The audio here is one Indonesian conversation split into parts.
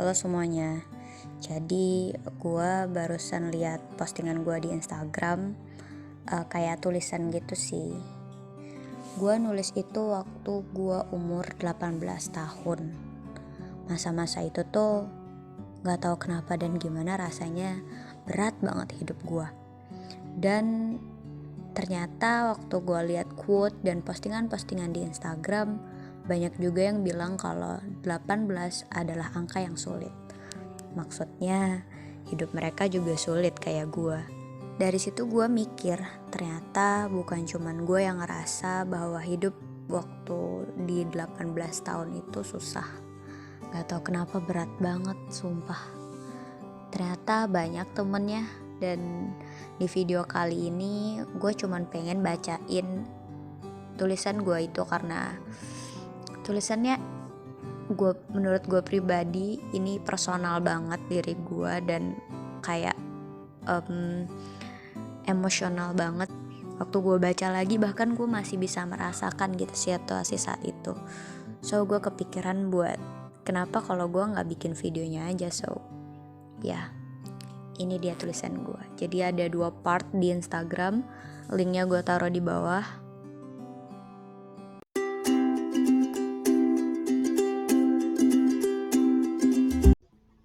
Halo semuanya. Jadi gue barusan lihat postingan gue di Instagram, kayak tulisan gitu sih. Gue nulis itu waktu gue umur 18 tahun. Masa-masa itu tuh gak tahu kenapa dan gimana rasanya berat banget hidup gue. Dan ternyata waktu gue lihat quote dan postingan-postingan di Instagram, banyak juga yang bilang kalau 18 adalah angka yang sulit. Maksudnya hidup mereka juga sulit kayak gue. Dari situ gue mikir, ternyata bukan cuman gue yang ngerasa bahwa hidup waktu di 18 tahun itu susah. Gak tau kenapa berat banget, sumpah. Ternyata banyak temennya. Dan di video kali ini gue cuman pengen bacain tulisan gue itu karena tulisannya menurut gue pribadi ini personal banget diri gue dan kayak emosional banget. Waktu gue baca lagi bahkan gue masih bisa merasakan gitu situasi saat itu. So gue kepikiran buat kenapa kalau gue gak bikin videonya aja. So ya, ini dia tulisan gue. Jadi ada 2 part di Instagram, linknya gue taruh di bawah.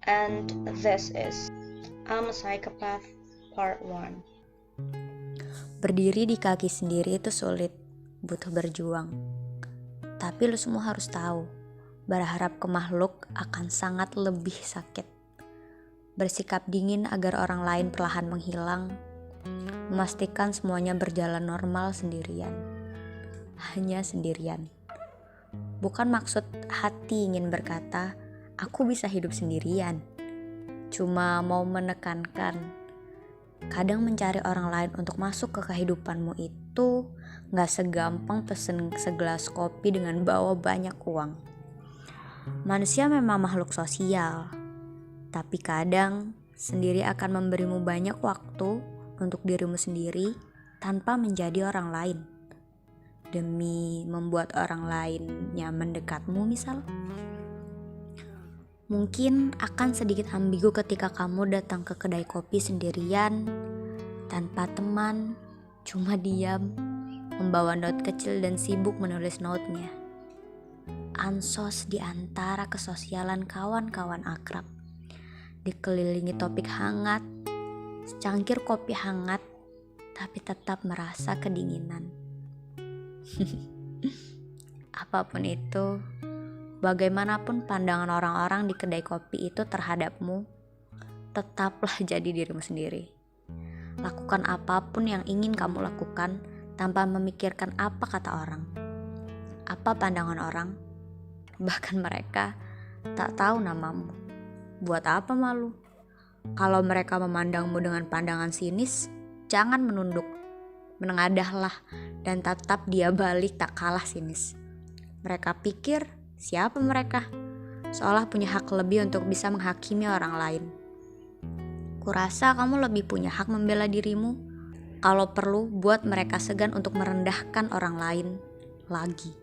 And this is I'm a Psychopath Part 1. Berdiri di kaki sendiri itu sulit, butuh berjuang. Tapi lu semua harus tahu, berharap ke makhluk akan sangat lebih sakit. Bersikap dingin agar orang lain perlahan menghilang, memastikan semuanya berjalan normal sendirian. Hanya sendirian. Bukan maksud hati ingin berkata, aku bisa hidup sendirian. Cuma mau menekankan, kadang mencari orang lain untuk masuk ke kehidupanmu itu gak segampang pesen segelas kopi dengan bawa banyak uang. Manusia memang makhluk sosial, tapi kadang sendiri akan memberimu banyak waktu untuk dirimu sendiri tanpa menjadi orang lain. Demi membuat orang lain nyaman dekatmu misal. Mungkin akan sedikit ambigu ketika kamu datang ke kedai kopi sendirian, tanpa teman, cuma diam, membawa note kecil dan sibuk menulis note-nya. Ansos di antara kesosialan kawan-kawan akrab. Dikelilingi topik hangat, secangkir kopi hangat, tapi tetap merasa kedinginan. Apapun itu, bagaimanapun pandangan orang-orang di kedai kopi itu terhadapmu, tetaplah jadi dirimu sendiri. Lakukan apapun yang ingin kamu lakukan tanpa memikirkan apa kata orang, apa pandangan orang. Bahkan mereka tak tahu namamu. Buat apa malu? Kalau mereka memandangmu dengan pandangan sinis, jangan menunduk. Menengadahlah dan tatap dia balik tak kalah sinis. Mereka pikir siapa mereka? Seolah punya hak lebih untuk bisa menghakimi orang lain. Kurasa kamu lebih punya hak membela dirimu. Kalau perlu buat mereka segan untuk merendahkan orang lain lagi.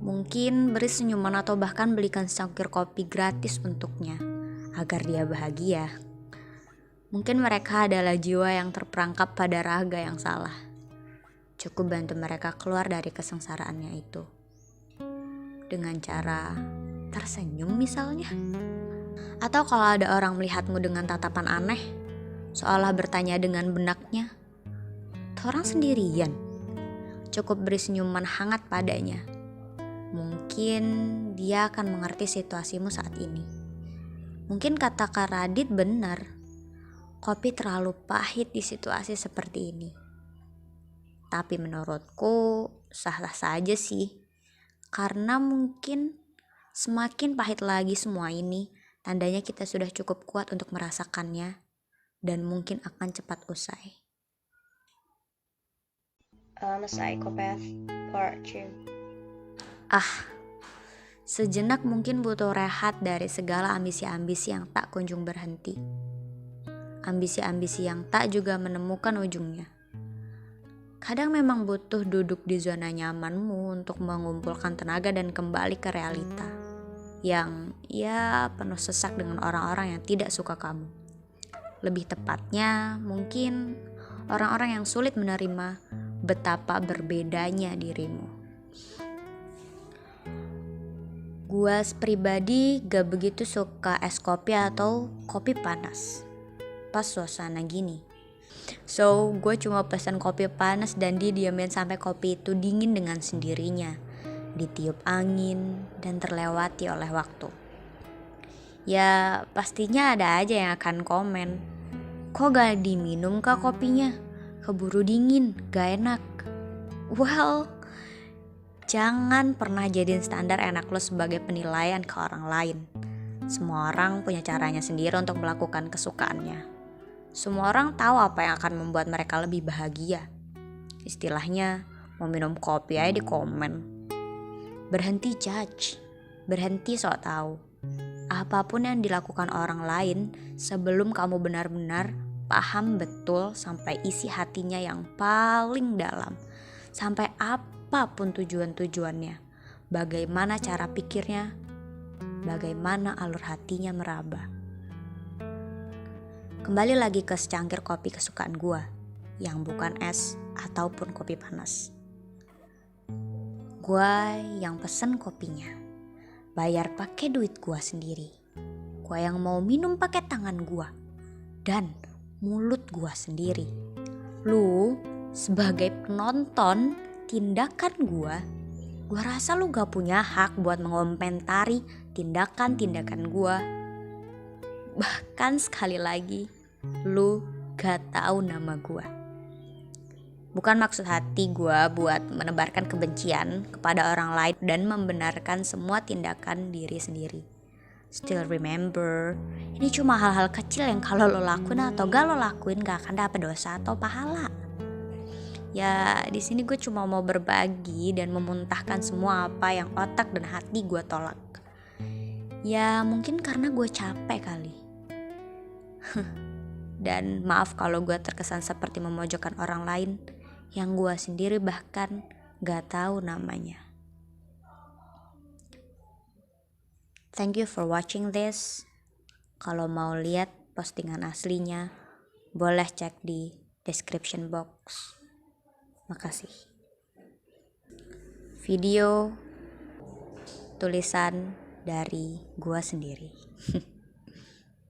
Mungkin beri senyuman atau bahkan belikan secangkir kopi gratis untuknya agar dia bahagia. Mungkin mereka adalah jiwa yang terperangkap pada raga yang salah. Cukup bantu mereka keluar dari kesengsaraannya itu. Dengan cara tersenyum misalnya. Atau kalau ada orang melihatmu dengan tatapan aneh, seolah bertanya dengan benaknya, "Tuh orang sendirian?" Cukup beri senyuman hangat padanya. Mungkin dia akan mengerti situasimu saat ini. Mungkin kata Kak Radit benar. Kopi terlalu pahit di situasi seperti ini. Tapi menurutku sah-sah saja sih. Karena mungkin semakin pahit lagi semua ini, tandanya kita sudah cukup kuat untuk merasakannya dan mungkin akan cepat usai. I'm a Psychopath Part 2. Sejenak mungkin butuh rehat dari segala ambisi-ambisi yang tak kunjung berhenti. Ambisi-ambisi yang tak juga menemukan ujungnya. Kadang memang butuh duduk di zona nyamanmu untuk mengumpulkan tenaga dan kembali ke realita. yang ya penuh sesak dengan orang-orang yang tidak suka kamu. Lebih tepatnya mungkin orang-orang yang sulit menerima betapa berbedanya dirimu. Gua pribadi gak begitu suka es kopi atau kopi panas pas suasana gini. So gue cuma pesan kopi panas dan didiamin sampai kopi itu dingin dengan sendirinya, ditiup angin dan terlewati oleh waktu. Ya pastinya ada aja yang akan komen, kok gak diminum kah kopinya? Keburu dingin, gak enak. Well, jangan pernah jadiin standar enak lo sebagai penilaian ke orang lain. Semua orang punya caranya sendiri untuk melakukan kesukaannya. Semua orang tahu apa yang akan membuat mereka lebih bahagia. Istilahnya, mau minum kopi aja di komen. Berhenti judge, berhenti sok tahu. Apapun yang dilakukan orang lain, sebelum kamu benar-benar paham betul sampai isi hatinya yang paling dalam, sampai apapun tujuan-tujuannya, bagaimana cara pikirnya, bagaimana alur hatinya meraba. Kembali lagi ke secangkir kopi kesukaan gua, yang bukan es ataupun kopi panas. Gua yang pesen kopinya, bayar pakai duit gua sendiri. Gua yang mau minum pakai tangan gua dan mulut gua sendiri. Lu sebagai penonton tindakan gua rasa lu gak punya hak buat mengomentari tindakan-tindakan gua. Bahkan sekali lagi, lu gak tahu nama gua. Bukan maksud hati gua buat menebarkan kebencian kepada orang lain dan membenarkan semua tindakan diri sendiri. Still remember, ini cuma hal-hal kecil yang kalau lo lakuin atau gak lo lakuin gak akan dapet dosa atau pahala. Ya di sini gue cuma mau berbagi dan memuntahkan semua apa yang otak dan hati gue tolak. Ya mungkin karena gue capek kali. Dan maaf kalau gue terkesan seperti memojokkan orang lain yang gue sendiri bahkan gak tahu namanya. Thank you for watching this. Kalau mau lihat postingan aslinya, boleh cek di description box. Makasih. Video tulisan dari gue sendiri.